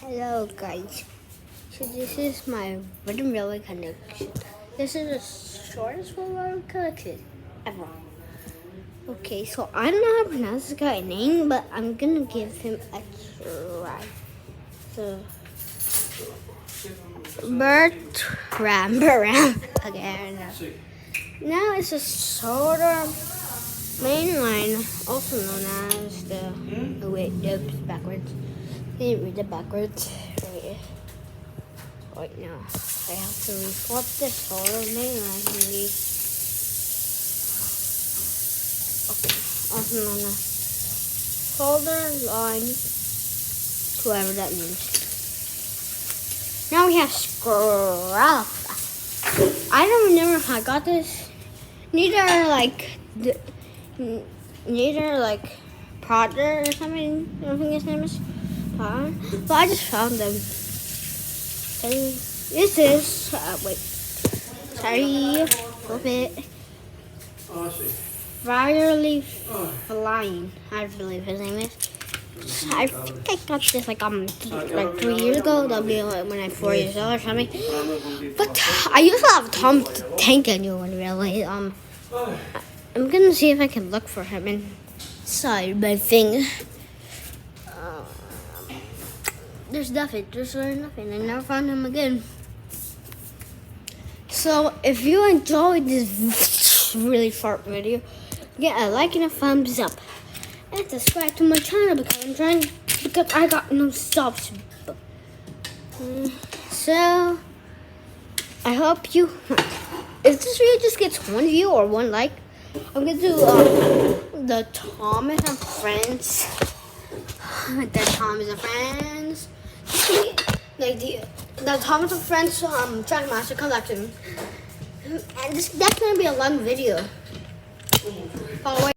Hello guys, so this is my Rhythm Railway collection. This is the shortest railway collection ever. Okay, so I don't know how to pronounce this guy's name, but I'm gonna give him a try. So, Bertram. Okay, I don't know. Now it's a sort of main line, also known as the. Oh wait, nope, it's backwards. I didn't read it backwards. Right now, I have to report this sort of main line. Okay, also known as shoulder line, whoever that means. Now we have scruff. I don't remember how I got this. Neither like Potter or something. I don't think his name is Potter. But I just found them. So this is wait. Sorry, flip it. Oh, I see. Fireleaf Flying, I believe his name is. I think I got this like 3 years ago. That'll be like when I'm 4 years old or something. But I used to have Tom the Tank Engine really. I'm gonna see if I can look for him inside my thing. There's nothing. There's really nothing. I never found him again. So if you enjoyed this really short video, get a like and a thumbs up. And subscribe to my channel because I got no subs. So I hope you. If this video just gets 1 view or 1 like, I'm gonna do the Thomas and Friends. The Thomas and Friends. Like the Thomas and Friends Trackmaster collection. And that's gonna be a long video. By the way.